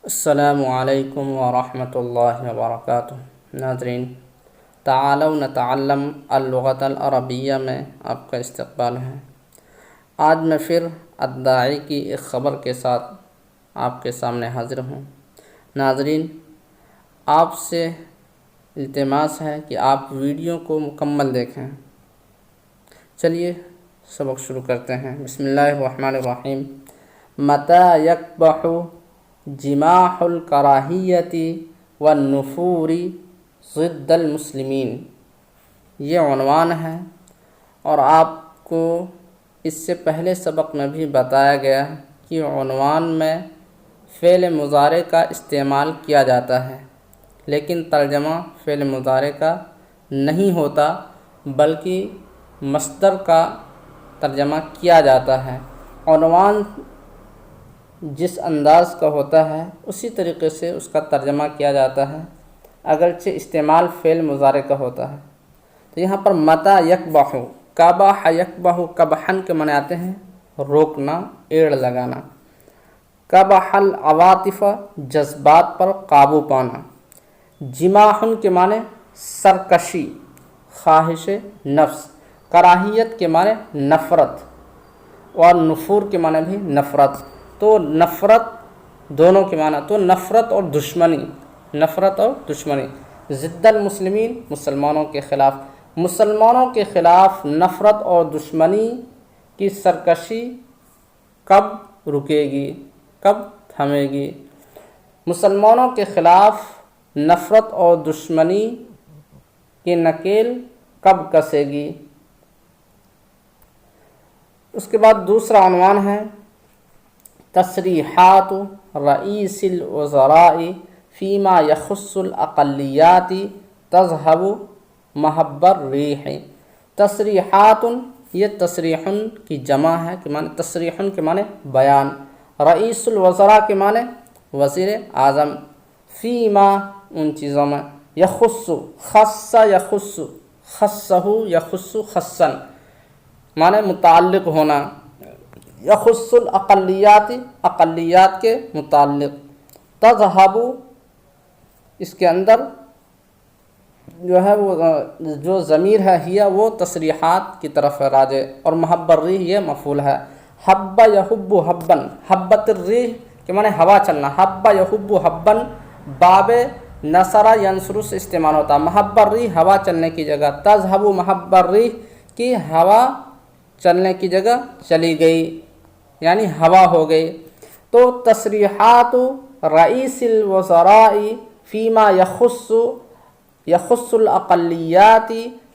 السلام علیکم ورحمۃ اللہ وبرکاتہ۔ ناظرین، تعالوا نتعلم اللغۃ العربیہ میں آپ کا استقبال ہے۔ آج میں پھر الداعی کی ایک خبر کے ساتھ آپ کے سامنے حاضر ہوں۔ ناظرین، آپ سے التماس ہے کہ آپ ویڈیو کو مکمل دیکھیں۔ چلیے سبق شروع کرتے ہیں۔ بسم اللہ الرحمن الرحیم۔ متی یکبح جماح الکراہیت والنفور ضد المسلمین، یہ عنوان ہے، اور آپ کو اس سے پہلے سبق میں بھی بتایا گیا کہ عنوان میں فعل مضارع کا استعمال کیا جاتا ہے، لیکن ترجمہ فعل مضارع کا نہیں ہوتا بلکہ مصدر کا ترجمہ کیا جاتا ہے۔ عنوان جس انداز کا ہوتا ہے اسی طریقے سے اس کا ترجمہ کیا جاتا ہے، اگرچہ استعمال فعل مضارع کا ہوتا ہے۔ تو یہاں پر متی یکبح، کبح یکبح، کبحن کے معنی آتے ہیں روکنا، ایڑ لگانا۔ کبح العواطف، جذبات پر قابو پانا۔ جماح کے معنی سرکشی، خواہش نفس۔ کراہیت کے معنی نفرت، اور نفور کے معنی بھی نفرت۔ تو نفرت دونوں کے معنی، تو نفرت اور دشمنی، نفرت اور دشمنی۔ ضد المسلمین، مسلمانوں کے خلاف۔ مسلمانوں کے خلاف نفرت اور دشمنی کی سرکشی کب رکے گی، کب تھمے گی؟ مسلمانوں کے خلاف نفرت اور دشمنی کی نکیل کب کسے گی؟ اس کے بعد دوسرا عنوان ہے تصریحات رئیس الوزراء فیما یخص الاقلیات تذهب محب الریح۔ تصریحات، یہ تصریح کی جمع ہے کہ معنی تصریح کے معنی بیان۔ رئیس الوزراء کے معنی وزیر اعظم۔ فیما، ان چیزوں میں۔ یخص، خص یخص، خصہ یخص خصا، معنی متعلق ہونا۔ یخص الاقلیات، اقلیات کے متعلق۔ تذهب، اس کے اندر جو ہے وہ جو ضمیر ہے ہی وہ تصریحات کی طرف ہے راجع، اور محب الریح یہ مفعول ہے۔ حب یحب حبا، حبت الریح کے معنی ہوا چلنا۔ حب یحب حبا باب نصر ینصر سے استعمال ہوتا ہے۔ محب الریح ہوا چلنے کی جگہ۔ تذهب محب الریح کی ہوا چلنے کی جگہ چلی گئی، یعنی ہوا ہو گئی۔ تو تصریحات رئیس الوزراء فیما یخص الاقلیات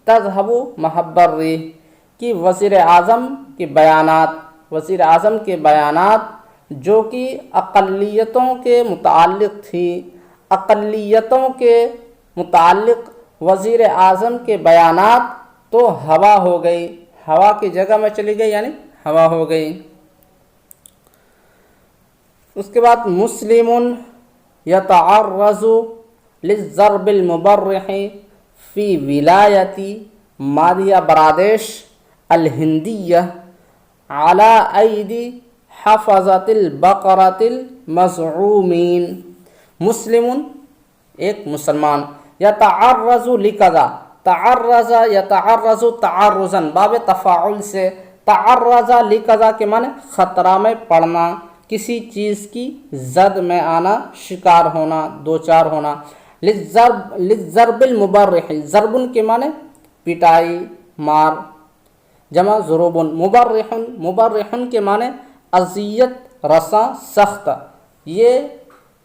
تذهب محب الریح کی وزیر اعظم کے بیانات، وزیر اعظم کے بیانات جو کہ اقلیتوں کے متعلق تھی، اقلیتوں کے متعلق وزیر اعظم کے بیانات تو ہوا ہو گئی، ہوا کی جگہ میں چلی گئی، یعنی ہوا ہو گئی۔ اس کے بعد مسلم یتعرض للضرب المبرح فی ولایت مادھیہ پردیش الہندیہ علی ایدی حفظۃ البقرۃ المزعومین۔ مسلم، ایک مسلمان، یتعرض لکذا، تعرض یتعرض تعرضا باب تفاعل سے۔ تعرض لکذا کے معنی خطرہ میں پڑنا، کسی چیز کی زد میں آنا، شکار ہونا، دوچار ہونا۔ للضرب المبرح، ضرب کے معنی پٹائی، مار، جمع ضروب۔ مبرح، مبرح کے معنی اذیت رساں، سخت۔ یہ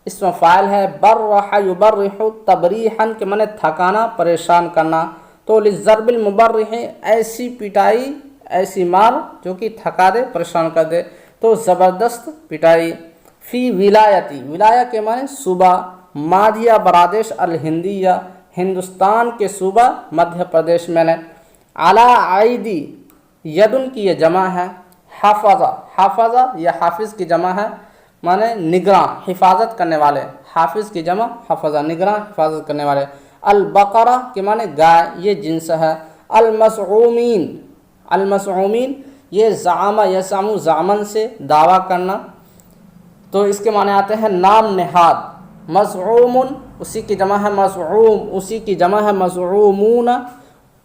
اسم فاعل ہے۔ برح یبرح تبریحا کے معنی تھکانا، پریشان کرنا۔ تو للضرب المبرح ایسی پٹائی، ایسی مار جو کہ تھکا دے، پریشان کر دے، تو زبردست پٹائی۔ فی ولایتی، ولایہ کے معنی صوبہ، مادھیہ پردیش الہندیہ، ہندوستان کے صوبہ مدھیہ پردیش میں نے۔ علی ایدی، یدن کی یہ جمع ہے۔ حفظہ، حفظہ یہ حافظ کی جمع ہے، معنی نگراں، حفاظت کرنے والے۔ حافظ کی جمع حفظہ، نگراں، حفاظت کرنے والے۔ البقرہ کے معنی گائے، یہ جنس ہے۔ المزعومین، المزعومین یہ زعم یزعم زعمن سے دعویٰ کرنا، تو اس کے معنی آتے ہیں نام نہاد. مزعوم اسی کی جمع ہے مزعوم، اسی کی جمع ہے مزعومون.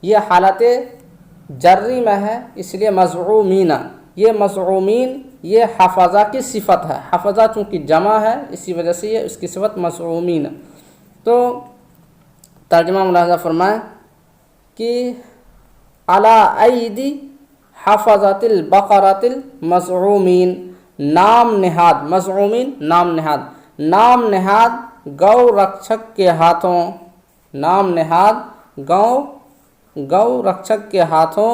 یہ حالت جری میں ہے اس لیے مزعومین. یہ مزعومین یہ حفظہ کی صفت ہے، حفظہ چونکہ جمع ہے اسی وجہ سے یہ اس کی صفت مزعومین. تو ترجمہ ملاحظہ فرمائیں کہ علی ایدی حفظۃ البقرۃ المزعومین. نام نہاد مزعومین نام نہاد، نام نہاد گو رکشک کے ہاتھوں، نام نہاد گو رکشک کے ہاتھوں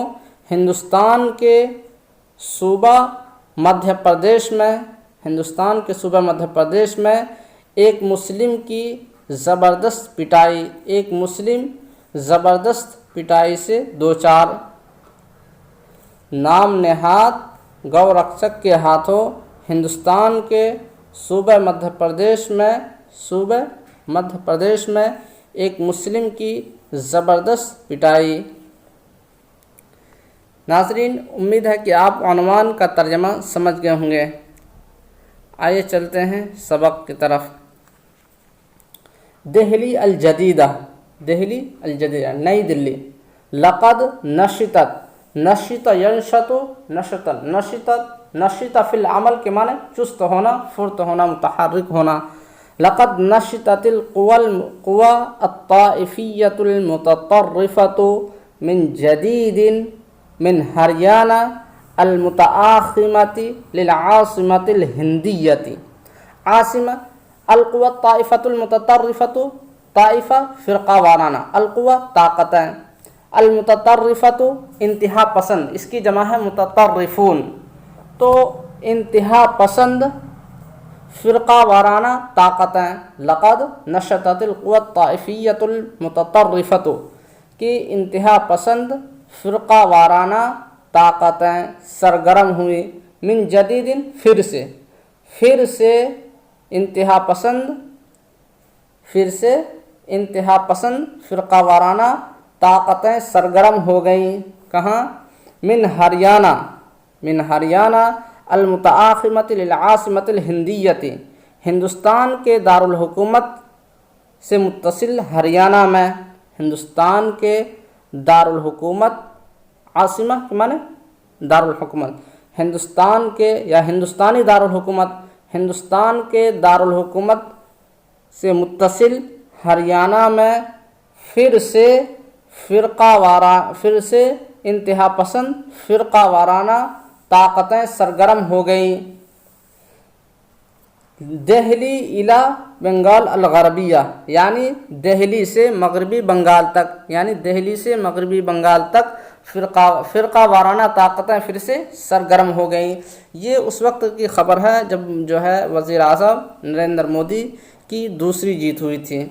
ہندوستان کے صوبہ مدھیہ پردیش میں، ہندوستان کے صوبہ مدھیہ پردیش میں ایک مسلم کی زبردست پٹائی، ایک مسلم زبردست پٹائی سے دوچار. نام نہاد گو رکشک کے ہاتھوں ہندوستان کے صوبہ مدھیہ پردیش میں ایک مسلم کی زبردست پٹائی. ناظرین، امید ہے کہ آپ عنوان کا ترجمہ سمجھ گئے ہوں گے. آئیے چلتے ہیں سبق کی طرف. دہلی الجدیدہ، دہلی الجدیدہ نئی دلی. لقد نشطت، نشط ینشط نشطن، نشط فی العمل کے معنی چست ہونا، فرت ہونا، متحرک ہونا. لقد نشطت القوى الطائفیۃ المتطرفۃ من جدید من ہریانہ المتآخمۃ للعاصمۃ الہندیۃ. عاصمہ القوى الطائفۃ المتطرفۃ، طائفہ فرقہ وارانہ، القوى طاقتیں، المتطرفۃ انتہا پسند، اس کی جمع ہے متطرفون. تو انتہا پسند فرقہ وارانہ طاقتیں. لقد نشطت القوى الطائفیۃ المتطرفۃ کی انتہا پسند فرقہ وارانہ طاقتیں سرگرم ہوئی. من جدید پھر سے انتہا پسند فرقہ وارانہ طاقتیں سرگرم ہو گئیں. کہاں؟ من ہریانہ المتآخمۃ للعاصمۃ الہندیۃ، ہندوستان کے دارالحکومت سے متصل ہریانہ میں. ہندوستان کے دارالحکومت، عاصمہ کے معنی دارالحکومت، ہندوستان کے یا ہندوستانی دارالحکومت، ہندوستان کے دارالحکومت سے متصل ہریانہ میں پھر سے انتہا پسند فرقہ وارانہ طاقتیں سرگرم ہو گئیں. دہلی الی بنگال الغربیہ، یعنی دہلی سے مغربی بنگال تک، یعنی دہلی سے مغربی بنگال تک فرقہ وارانہ طاقتیں پھر سے سرگرم ہو گئیں. یہ اس وقت کی خبر ہے جب جو ہے وزیر اعظم نریندر مودی کی دوسری جیت ہوئی تھی،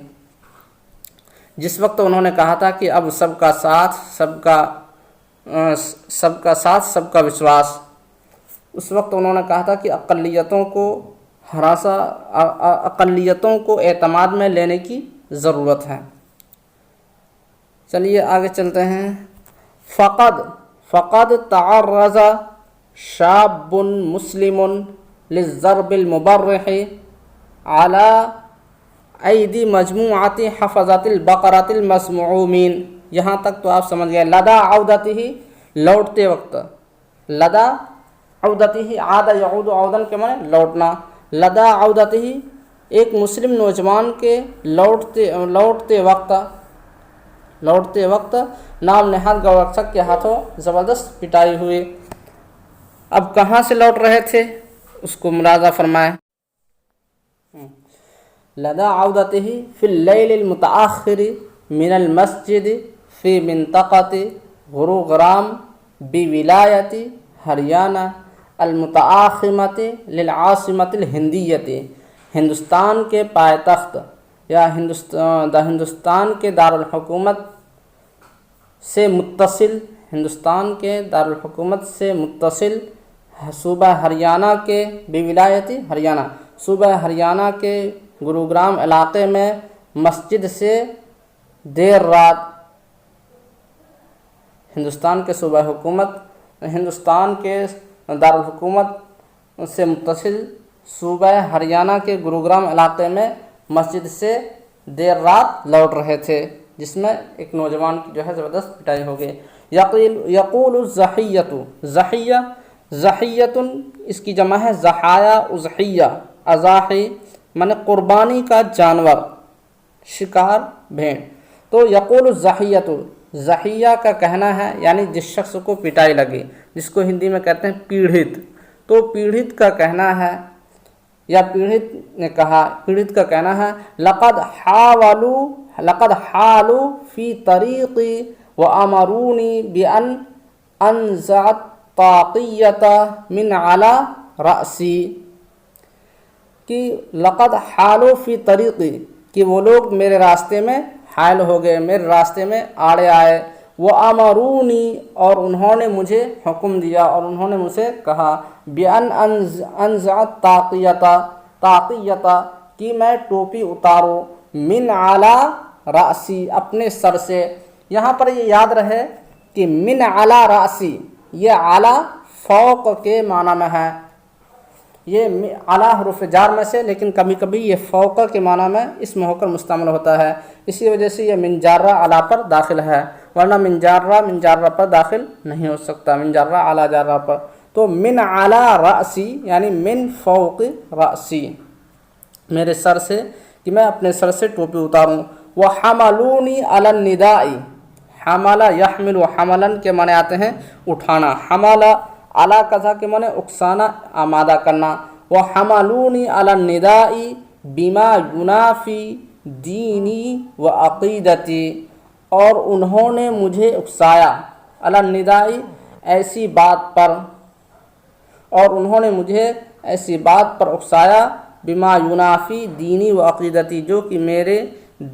جس وقت انہوں نے کہا تھا کہ اب سب کا ساتھ سب کا وشواس. اس وقت انہوں نے کہا تھا کہ اقلیتوں کو اعتماد میں لینے کی ضرورت ہے. چلیے آگے چلتے ہیں. فقد تعرض شاب مسلم للضرب المبرح على ایدی مجموعات حفظۃ البقرۃ المزعومین. یہاں تک تو آپ سمجھ گئے. لدا عودتہ لوٹتے وقت، لدا عودتہ عاد یعود عودن کے معنی لوٹنا. لدا عودتہ ایک مسلم نوجوان کے لوٹتے وقت نام نہاد گو رکشک کے ہاتھوں زبردست پٹائی ہوئی. اب کہاں سے لوٹ رہے تھے اس کو ملاحظہ فرمائیں. لدا عودتہ فی اللیل المتأخر من المسجد فی منطقۃ گروگرام بولایت ہریانہ المتآخمۃ للعاصمۃ الہندیۃ. ہندوستان کے پائے یا ہندوستان کے دارالحکومت سے متصل، ہندوستان کے دارالحکومت سے متصل صوبہ ہریانہ کے بولایت ہریانہ، صوبہ ہریانہ کے گروگرام علاقے میں مسجد سے دیر رات، ہندوستان کے صوبہ حکومت، ہندوستان کے دارالحکومت سے متصل صوبہ ہریانہ کے گروگرام علاقے میں مسجد سے دیر رات لوٹ رہے تھے، جس میں ایک نوجوان کی جو ہے زبردست پٹائی ہو گئی۔ یقول الزحیۃ، زحیۃ اس کی جمع ہے زحایا اضحیہ، اضاحی مانے قربانی کا جانور، شکار بھیڑ۔ تو یقول الزحیۃ، زحیہ کا کہنا ہے یعنی جس شخص کو پٹائی لگی، جس کو ہندی میں کہتے ہیں پیڑھت، تو پیڑھت کا کہنا ہے یا پیڑھت نے کہا، پیڑھت کا کہنا ہے لقد حالوا فی طریقی وامرونی بان انزع الطاقیۃ من علی رأسی، کہ لقد حالوا فی طریقی، کہ وہ لوگ میرے راستے میں حائل ہو گئے، میرے راستے میں آڑے آئے، وامرونی اور انہوں نے مجھے حکم دیا اور انہوں نے مجھ سے کہا، بان انزع الطاقیۃ، کہ میں ٹوپی اتاروں، من علی رأسی اپنے سر سے۔ یہاں پر یہ یاد رہے کہ من علی رأسی، یہ علی فوق کے معنی میں ہے، یہ علی حروف جار میں سے، لیکن کبھی کبھی یہ فوق کے معنی میں اسم ہو کر مستعمل ہوتا ہے، اسی وجہ سے یہ من جارہ علی پر داخل ہے، ورنہ من جارہ پر داخل نہیں ہو سکتا، من جارہ علی جارہ پر۔ تو من علی رأسی یعنی من فوق رأسی، میرے سر سے، کہ میں اپنے سر سے ٹوپی اتاروں۔ وحملونی علی النداء، حمل یحمل حملا کے معنی آتے ہیں اٹھانا، حمل علی کذا کے معنی اکسانا، آمادہ کرنا۔ وحملونی علی النداء بما ینافی دینی و عقیدتی، اور انہوں نے مجھے اکسایا، علی النداء ایسی بات پر، اور انہوں نے مجھے ایسی بات پر اکسایا، بما ینافی دینی و عقیدتی، جو کہ میرے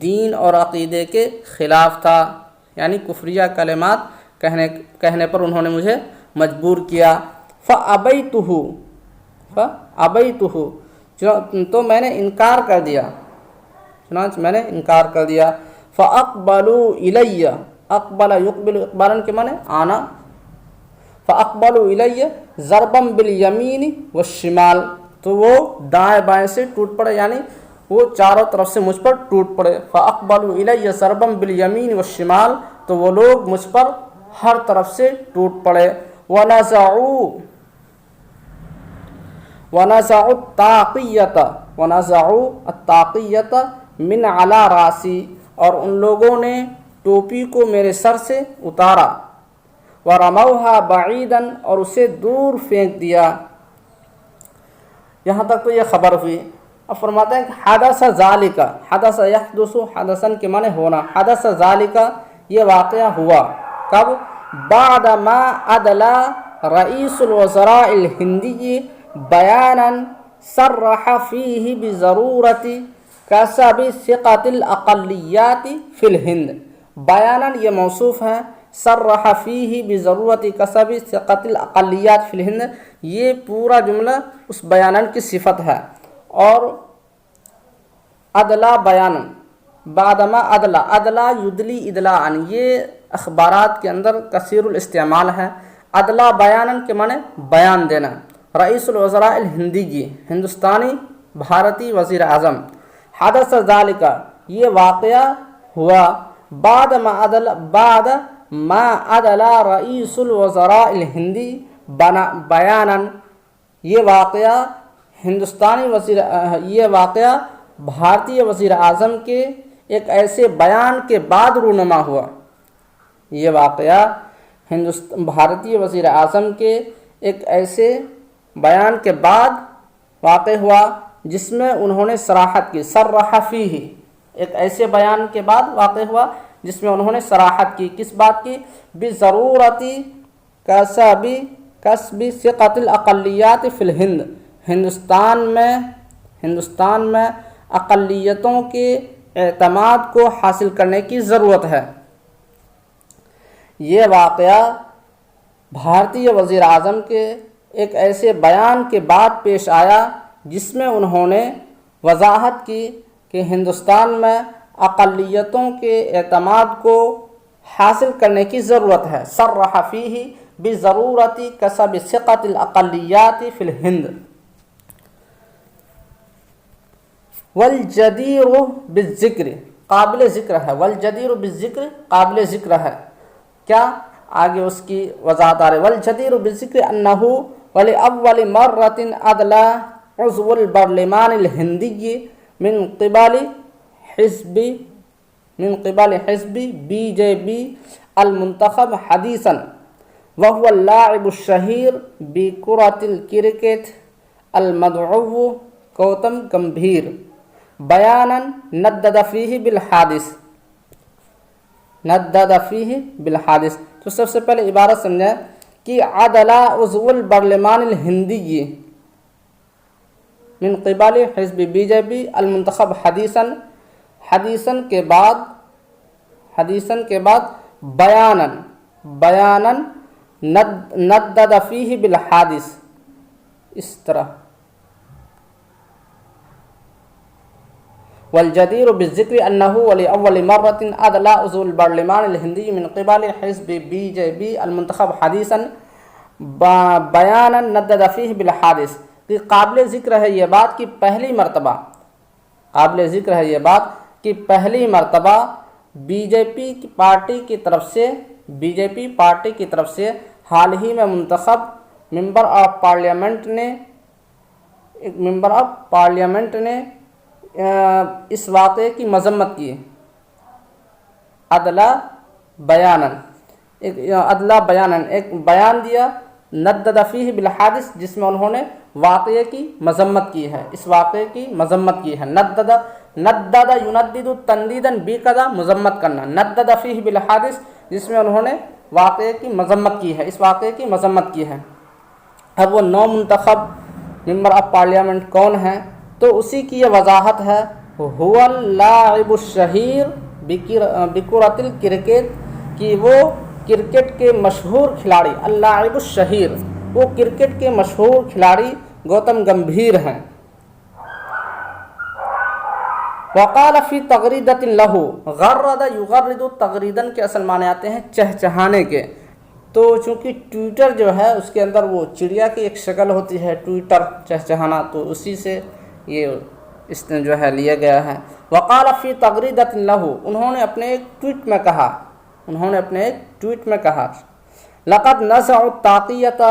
دین اور عقیدے کے خلاف تھا، یعنی کفریہ کلمات کہنے پر انہوں نے مجھے مجبور کیا۔ فَأَبَيْتُهُ، تو میں نے انکار کر دیا، چنانچہ میں نے انکار کر دیا۔ فَأَقْبَلُوا إِلَيَّ، اقبل يقبل اقبالاً کے معنی آنا، فَأَقْبَلُوا إِلَيَّ ضَرْبًا بِالْيَمِينِ وَالشِّمَالِ، تو وہ دائیں بائیں سے ٹوٹ پڑے، یعنی وہ چاروں طرف سے مجھ پر ٹوٹ پڑے۔ فَأَقْبَلُوا إِلَيَّ ضَرْبًا بِالْيَمِينِ وَالشِّمَالِ، تو وہ لوگ مجھ پر ہر طرف سے ٹوٹ پڑے۔ وَنَزَعُوا الطَّاقِيَّةَ مِنْ عَلَى رَأْسِي، اور ان لوگوں نے ٹوپی کو میرے سر سے اتارا۔ وَرَمَوْهَا بَعِيدًا، اور اسے دور پھینک دیا۔ یہاں تک تو یہ خبر ہوئی۔ اب فرماتے ہیں کہ حدث ذالک، حدث یحدث، حدثن کے معنی ہونا، حدث ذالک یہ واقعہ ہوا کب؟ بعد ما ادلا رئیس الوزراء الہندی بیانا صرح فیہ بضرورت کسب ثقۃ الاقلیات فی الہند۔ بیانا یہ موصوف ہے، صرح فیہ بضرورت کسب ثقۃ الاقلیات فی الہند، یہ پورا جملہ اس بیانن کی صفت ہے۔ اور ادلا بیان، بعدما ادلا یدلی ادلاء، یہ اخبارات کے اندر کثیر الاستعمال ہے۔ ادلا بیانن کے معنی بیان دینا۔ رئیس الوزراء الہندی، ہندوستانی بھارتی وزیر اعظم۔ حدث ذالک یہ واقعہ ہوا، بعد ما ادلا رئیس الوزراء الہندی بیانا، یہ واقعہ بھارتی وزیر اعظم کے ایک ایسے بیان کے بعد رونما ہوا۔ یہ واقعہ بھارتی وزیر اعظم کے ایک ایسے بیان کے بعد واقع ہوا جس میں انہوں نے صراحت کی، صرح فیہ، ایک ایسے بیان کے بعد واقع ہوا جس میں انہوں نے صراحت کی، کس بات کی؟ بضرورت کسب ثقۃ الاقلیات فی الہند، ہندوستان میں اقلیتوں کے اعتماد کو حاصل کرنے کی ضرورت ہے۔ یہ واقعہ بھارتی وزیر اعظم کے ایک ایسے بیان کے بعد پیش آیا جس میں انہوں نے وضاحت کی کہ ہندوستان میں اقلیتوں کے اعتماد کو حاصل کرنے کی ضرورت ہے۔ صرح فیہ بضرورت کسب ثقۃ الاقلیات فی الہند۔ والجدیر بالذکر قابل ذکر ہے، والجدیر بالذکر قابل ذکر ہے، کیا آگے اس کی وضاحت آ رہی ہے، والجدیر بالذکر انہ ولاول مرۃ ادلا عضو البرلمان الہندی من قبل حزب بی جے بی المنتخب حدیثا وهو اللاعب الشہیر بکرۃ الکرکٹ المدعو گوتم گمبھیر بیانا ندد فیہ بالحادث تو سب سے پہلے عبارت سمجھیں کہ عدلا عضو البرلمان الہندی من قبل حزب بی جے پی المنتخب حدیثاً کے بعد بیانا ندد فیہ بالحادث، اس طرح والجدیر بالذکر انہ ولاول مرۃ ادلا عضو البرلمان الہندی من قبل حزب بی جے پی المنتخب حدیثاً بیانا ندد فیہ بالحادث، کہ قابل ذکر ہے یہ بات کہ پہلی مرتبہ بی جے پی پارٹی کی طرف سے حال ہی میں منتخب ممبر آف پارلیمنٹ نے اس واقعے کی مذمت کی، عدلا بیاناً ایک بیان دیا، ندد فیہ بالحادث جس میں انہوں نے واقعے کی مذمت کی ہے، اس واقعے کی مذمت کی ہے، ندد یندد تندیدا بقدر مذمت کرنا، ندد فیہ بالحادث جس میں انہوں نے واقعے کی مذمت کی ہے، اس واقعے کی مذمت کی ہے۔ اب وہ نو منتخب ممبر آف پارلیمنٹ کون ہیں؟ تو اسی کی یہ وضاحت ہے، هو اللاعب الشہیر بکرۃ الکرکٹ، کہ وہ کرکٹ کے مشہور کھلاڑی، اللاعب الشہیر وہ کرکٹ کے مشہور کھلاڑی گوتم گمبھیر ہیں۔ وقال فی تغریدۃ لہ، غرد یغرد تغریداً کے اصل معنی آتے ہیں چہچہانے کے، تو چونکہ ٹویٹر جو ہے اس کے اندر وہ چڑیا کی ایک شکل ہوتی ہے، ٹویٹر چہچہانا، تو اسی سے یہ اس نے جو ہے لیا گیا ہے۔ وقال فی تغریدۃ لہ، انہوں نے اپنے ایک ٹویٹ میں کہا لقد نزعوا الطاقیۃ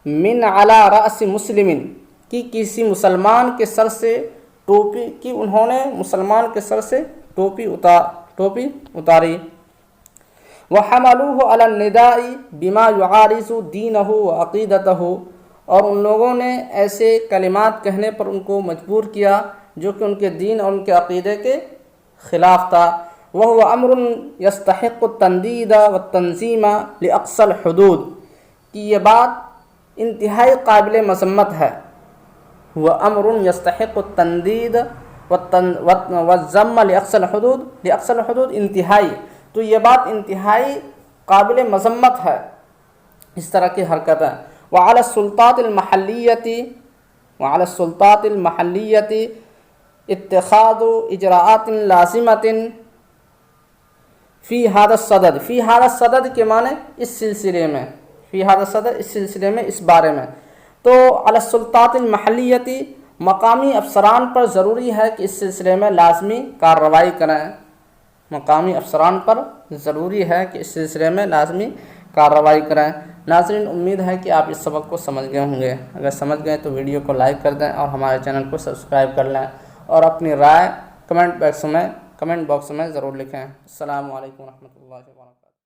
من علی رأس مسلم، کہ کسی مسلمان کے سر سے ٹوپی، کہ انہوں نے مسلمان کے سر سے ٹوپی اتاری، وحملوه علی النداء بما يعارض دینہ وعقیدتہ، اور ان لوگوں نے ایسے کلمات کہنے پر ان کو مجبور کیا جو کہ ان کے دین اور ان کے عقیدے کے خلاف تھا۔ وهو امر يستحق التندید والتنظیم لاقصى الحدود، کہ یہ بات انتہائی قابل مذمت ہے، وہ امر یستحق التندید والذم لاقصى الحدود انتہائی، تو یہ بات انتہائی قابل مذمت ہے اس طرح کی حرکتیں۔ وعلى السلطات المحلیۃ اتخاذ اجراءات لازمۃ فی هذا الصدد کے معنی اس سلسلے میں، فی هذا الصدد اس سلسلے میں، اس بارے میں، تو علی السلطات المحلیۃ مقامی افسران پر ضروری ہے کہ اس سلسلے میں لازمی کارروائی کریں، مقامی افسران پر ضروری ہے کہ اس سلسلے میں لازمی کارروائی کریں۔ ناظرین، امید ہے کہ آپ اس سبق کو سمجھ گئے ہوں گے، اگر سمجھ گئے تو ویڈیو کو لائک کر دیں اور ہمارے چینل کو سبسکرائب کر لیں، اور اپنی رائے کمنٹ باکس میں ضرور لکھیں۔ السلام علیکم ورحمۃ اللہ وبرکاتہ۔